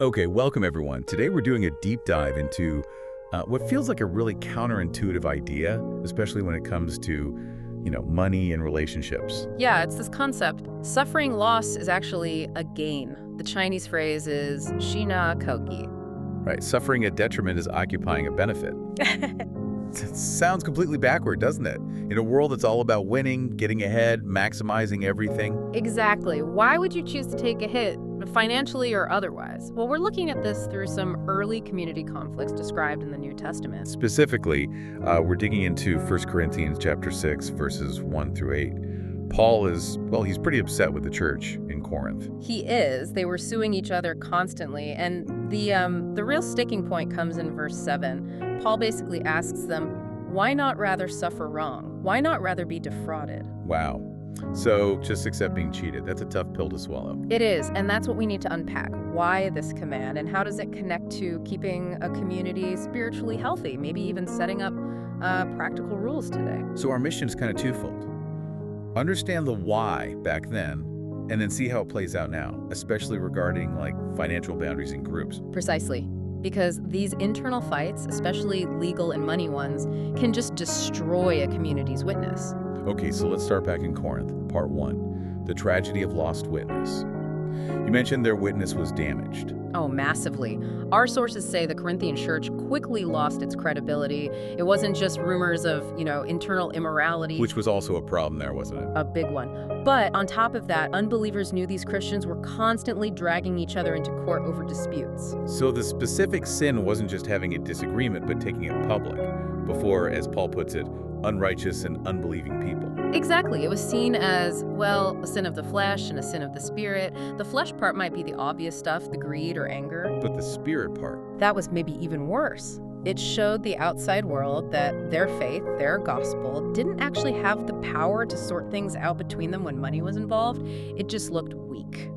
Okay, welcome everyone. Today we're doing a deep dive into what feels like a really counterintuitive idea, especially when it comes to, money and relationships. Yeah, it's this concept. Suffering loss is actually a gain. The Chinese phrase is "shina kogi." Right, suffering a detriment is occupying a benefit. It sounds completely backward, doesn't it? In a world that's all about winning, getting ahead, maximizing everything. Exactly. Why would you choose to take a hit, financially or otherwise? Well, we're looking at this through some early community conflicts described in the New Testament. Specifically, we're digging into 1 Corinthians chapter 6, verses 1 through 8. Paul is, well, he's pretty upset with the church in Corinth. He is. They were suing each other constantly, and the real sticking point comes in verse 7. Paul basically asks them, why not rather suffer wrong? Why not rather be defrauded? Wow. So just accept being cheated. That's a tough pill to swallow. It is, and that's what we need to unpack. Why this command, and how does it connect to keeping a community spiritually healthy, maybe even setting up practical rules today? So our mission is kind of twofold. Understand the why back then, and then see how it plays out now, especially regarding financial boundaries in groups. Precisely. Because these internal fights, especially legal and money ones, can just destroy a community's witness. Okay, so let's start back in Corinth, part 1, the tragedy of lost witness. You mentioned their witness was damaged. Oh, massively. Our sources say the Corinthian church quickly lost its credibility. It wasn't just rumors of, internal immorality. Which was also a problem there, wasn't it? A big one. But on top of that, unbelievers knew these Christians were constantly dragging each other into court over disputes. So the specific sin wasn't just having a disagreement, but taking it public before, as Paul puts it, unrighteous and unbelieving people. Exactly. It was seen as, well, a sin of the flesh and a sin of the spirit. The flesh part might be the obvious stuff, the greed or anger. But the spirit part? That was maybe even worse. It showed the outside world that their faith, their gospel, didn't actually have the power to sort things out between them when money was involved. It just looked weak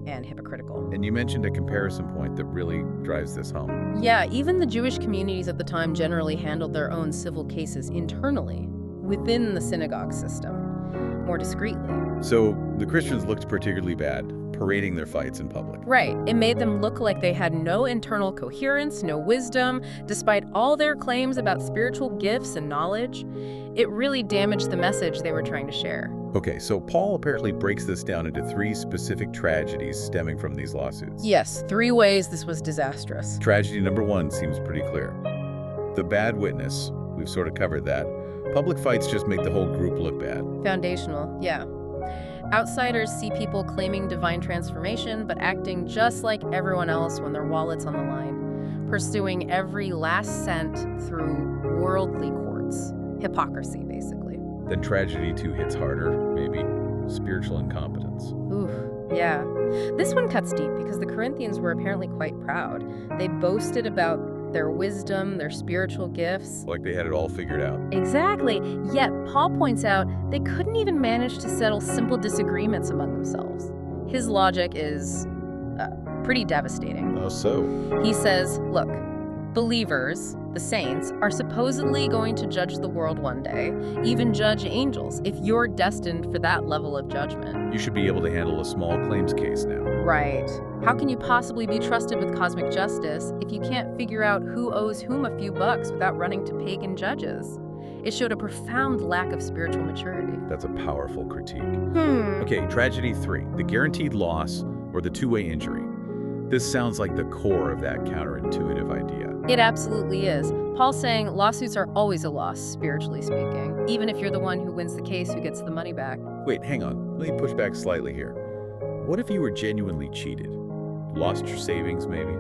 and hypocritical. And you mentioned a comparison point that really drives this home. Yeah, even the Jewish communities at the time generally handled their own civil cases internally, within the synagogue system, more discreetly. So the Christians looked particularly bad, parading their fights in public. Right. It made them look like they had no internal coherence, no wisdom, despite all their claims about spiritual gifts and knowledge. It really damaged the message they were trying to share. Okay, so Paul apparently breaks this down into 3 specific tragedies stemming from these lawsuits. Yes, 3 ways this was disastrous. Tragedy number 1 seems pretty clear. The bad witness. We've sort of covered that. Public fights just make the whole group look bad. Foundational, yeah. Outsiders see people claiming divine transformation, but acting just like everyone else when their wallet's on the line, pursuing every last cent through worldly courts. Hypocrisy, basically. Then tragedy 2 hits harder, maybe. Spiritual incompetence. Ooh, yeah. This one cuts deep because the Corinthians were apparently quite proud. They boasted about their wisdom, their spiritual gifts. Like they had it all figured out. Exactly. Yet Paul points out they couldn't even manage to settle simple disagreements among themselves. His logic is pretty devastating. Oh, so? He says, look, believers, the saints, are supposedly going to judge the world one day, even judge angels, if you're destined for that level of judgment. You should be able to handle a small claims case now. Right. How can you possibly be trusted with cosmic justice if you can't figure out who owes whom a few bucks without running to pagan judges? It showed a profound lack of spiritual maturity. That's a powerful critique. Okay, tragedy 3, the guaranteed loss or the two-way injury. This sounds like the core of that counterintuitive idea. It absolutely is. Paul's saying lawsuits are always a loss, spiritually speaking, even if you're the one who wins the case who gets the money back. Wait, hang on. Let me push back slightly here. What if you were genuinely cheated? Lost your savings, maybe?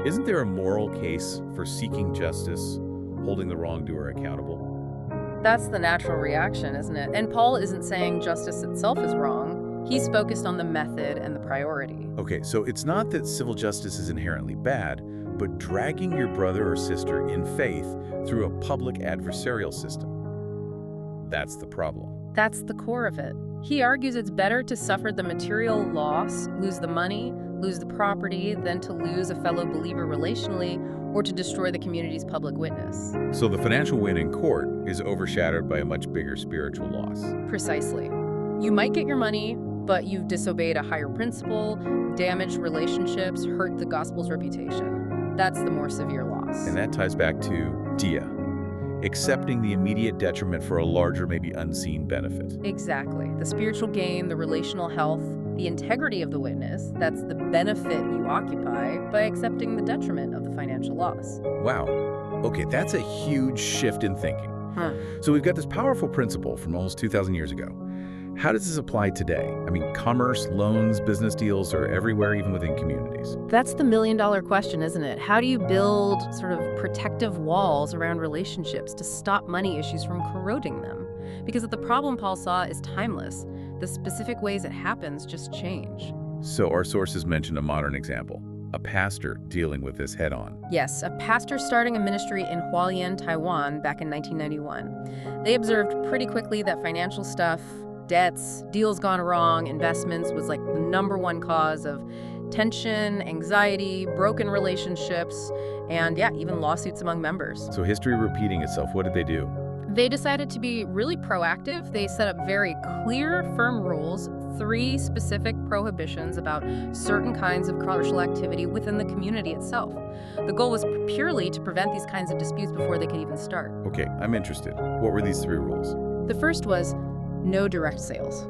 Isn't there a moral case for seeking justice, holding the wrongdoer accountable? That's the natural reaction, isn't it? And Paul isn't saying justice itself is wrong. He's focused on the method and the priority. Okay, so it's not that civil justice is inherently bad, but dragging your brother or sister in faith through a public adversarial system. That's the problem. That's the core of it. He argues it's better to suffer the material loss, lose the money, lose the property, than to lose a fellow believer relationally or to destroy the community's public witness. So the financial win in court is overshadowed by a much bigger spiritual loss. Precisely. You might get your money, but you've disobeyed a higher principle, damaged relationships, hurt the gospel's reputation. That's the more severe loss. And that ties back to dia, accepting the immediate detriment for a larger, maybe unseen benefit. Exactly. The spiritual gain, the relational health, the integrity of the witness, that's the benefit you occupy by accepting the detriment of the financial loss. Wow. Okay, that's a huge shift in thinking. Huh. So we've got this powerful principle from almost 2,000 years ago. How does this apply today? I mean, commerce, loans, business deals are everywhere, even within communities. That's the million-dollar question, isn't it? How do you build sort of protective walls around relationships to stop money issues from corroding them? Because the problem Paul saw is timeless. The specific ways it happens just change. So our sources mention a modern example, a pastor dealing with this head-on. Yes, a pastor starting a ministry in Hualien, Taiwan back in 1991. They observed pretty quickly that financial stuff, debts, deals gone wrong, investments was like the #1 cause of tension, anxiety, broken relationships, and yeah, even lawsuits among members. So history repeating itself, what did they do? They decided to be really proactive. They set up very clear, firm rules, 3 specific prohibitions about certain kinds of commercial activity within the community itself. The goal was purely to prevent these kinds of disputes before they could even start. Okay, I'm interested. What were these 3 rules? The first was no direct sales.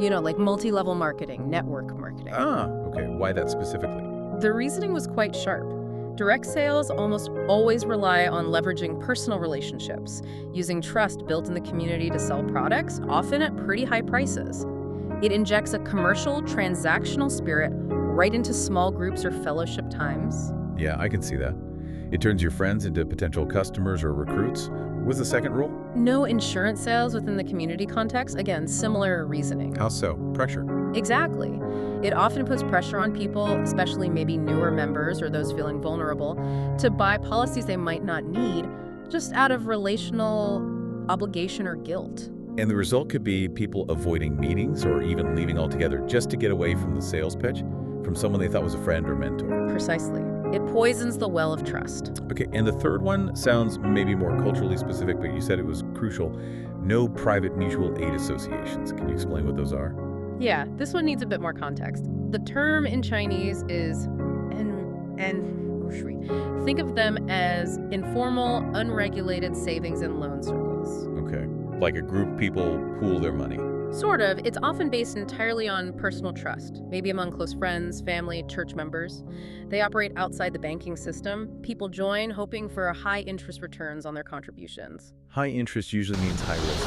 You know, like multi-level marketing, network marketing. Okay. Why that specifically? The reasoning was quite sharp. Direct sales almost always rely on leveraging personal relationships, using trust built in the community to sell products, often at pretty high prices. It injects a commercial, transactional spirit right into small groups or fellowship times. Yeah, I can see that. It turns your friends into potential customers or recruits. What's the second rule? No insurance sales within the community context. Again, similar reasoning. How so? Pressure. Exactly. It often puts pressure on people, especially maybe newer members or those feeling vulnerable, to buy policies they might not need just out of relational obligation or guilt. And the result could be people avoiding meetings or even leaving altogether just to get away from the sales pitch from someone they thought was a friend or mentor. Precisely. It poisons the well of trust. Okay, and the third one sounds maybe more culturally specific, but you said it was crucial. No private mutual aid associations. Can you explain what those are? Yeah, this one needs a bit more context. The term in Chinese is think of them as informal, unregulated savings and loan circles. Okay, like a group people pool their money. Sort of. It's often based entirely on personal trust, maybe among close friends, family, church members. They operate outside the banking system. People join hoping for high interest returns on their contributions. High interest usually means high risk.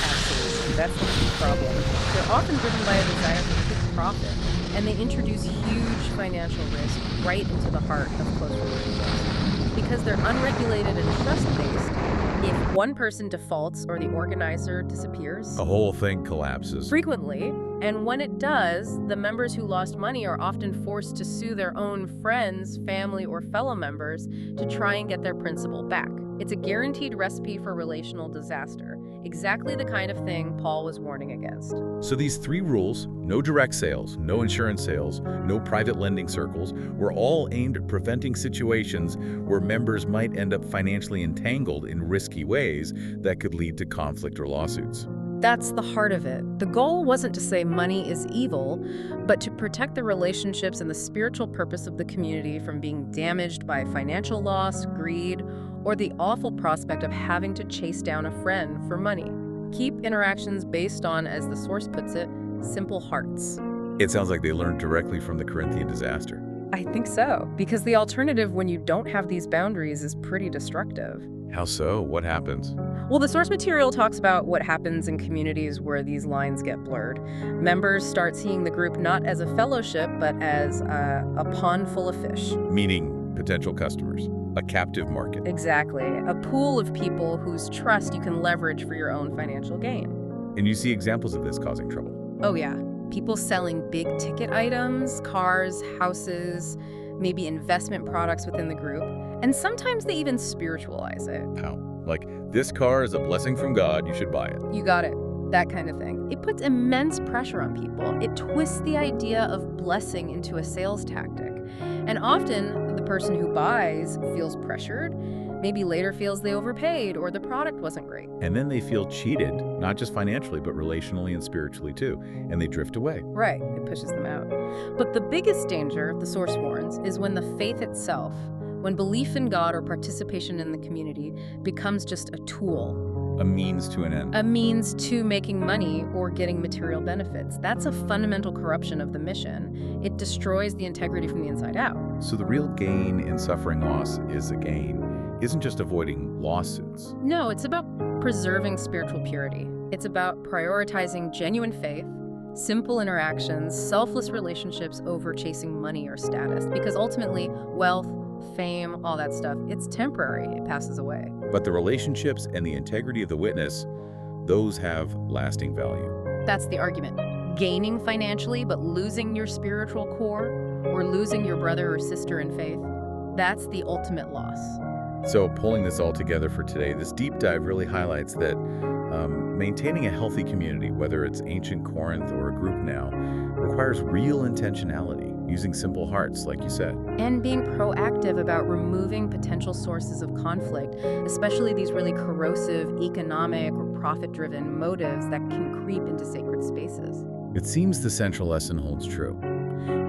Absolutely. That's the key problem. They're often driven by a desire for quick profit, and they introduce huge financial risk right into the heart of close relationships. Because they're unregulated and trust-based, if one person defaults or the organizer disappears, The whole thing collapses. frequently, and when it does, the members who lost money are often forced to sue their own friends, family, or fellow members to try and get their principal back. It's a guaranteed recipe for relational disaster, exactly the kind of thing Paul was warning against. So these 3 rules, no direct sales, no insurance sales, no private lending circles, were all aimed at preventing situations where members might end up financially entangled in risky ways that could lead to conflict or lawsuits. That's the heart of it. The goal wasn't to say money is evil, but to protect the relationships and the spiritual purpose of the community from being damaged by financial loss, greed, or the awful prospect of having to chase down a friend for money. Keep interactions based on, as the source puts it, simple hearts. It sounds like they learned directly from the Corinthian disaster. I think so, because the alternative when you don't have these boundaries is pretty destructive. How so? What happens? Well, the source material talks about what happens in communities where these lines get blurred. Members start seeing the group not as a fellowship, but as a pond full of fish. Meaning potential customers, a captive market. Exactly. A pool of people whose trust you can leverage for your own financial gain. And you see examples of this causing trouble. Oh, yeah. People selling big ticket items, cars, houses, maybe investment products within the group. And sometimes they even spiritualize it. How? Like, this car is a blessing from God, you should buy it. You got it. That kind of thing. It puts immense pressure on people. It twists the idea of blessing into a sales tactic. And often, the person who buys feels pressured. maybe later feels they overpaid or the product wasn't great. And then they feel cheated, not just financially, but relationally and spiritually too, and they drift away. Right, it pushes them out. But the biggest danger, the source warns, is when the faith itself, when belief in God or participation in the community becomes just a tool. A means to an end. A means to making money or getting material benefits. That's a fundamental corruption of the mission. It destroys the integrity from the inside out. So the real gain in suffering loss is a gain, isn't just avoiding lawsuits. No, it's about preserving spiritual purity. It's about prioritizing genuine faith, simple interactions, selfless relationships over chasing money or status. Because ultimately, wealth, fame, all that stuff, it's temporary. It passes away. But the relationships and the integrity of the witness, those have lasting value. That's the argument. Gaining financially, but losing your spiritual core, or losing your brother or sister in faith, that's the ultimate loss. So pulling this all together for today, this deep dive really highlights that maintaining a healthy community, whether it's ancient Corinth or a group now, requires real intentionality, using simple hearts, like you said. And being proactive about removing potential sources of conflict, especially these really corrosive economic or profit-driven motives that can creep into sacred spaces. It seems the central lesson holds true.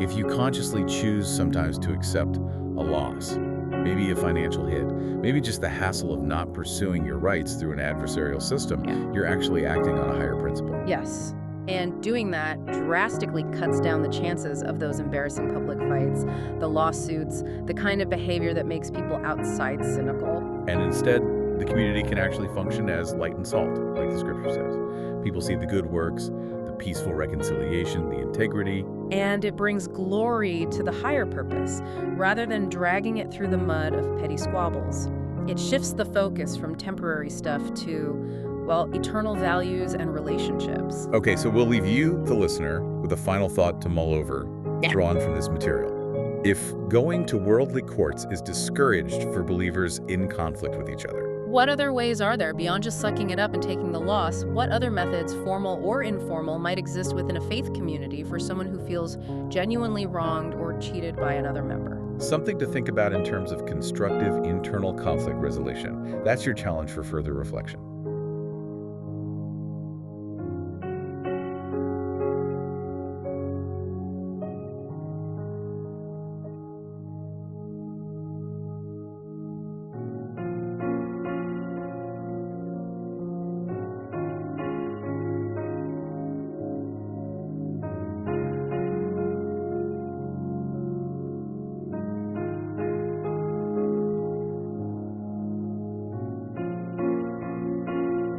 If you consciously choose sometimes to accept a loss, maybe a financial hit, maybe just the hassle of not pursuing your rights through an adversarial system, you're actually acting on a higher principle. Yes. And doing that drastically cuts down the chances of those embarrassing public fights, the lawsuits, the kind of behavior that makes people outside cynical. And instead, the community can actually function as light and salt, like the scripture says. People see the good works, the peaceful reconciliation, the integrity. And it brings glory to the higher purpose, rather than dragging it through the mud of petty squabbles. It shifts the focus from temporary stuff to, well, eternal values and relationships. Okay, so we'll leave you, the listener, with a final thought to mull over, drawn from this material. If going to worldly courts is discouraged for believers in conflict with each other, what other ways are there beyond just sucking it up and taking the loss? What other methods, formal or informal, might exist within a faith community for someone who feels genuinely wronged or cheated by another member? something to think about in terms of constructive internal conflict resolution. That's your challenge for further reflection.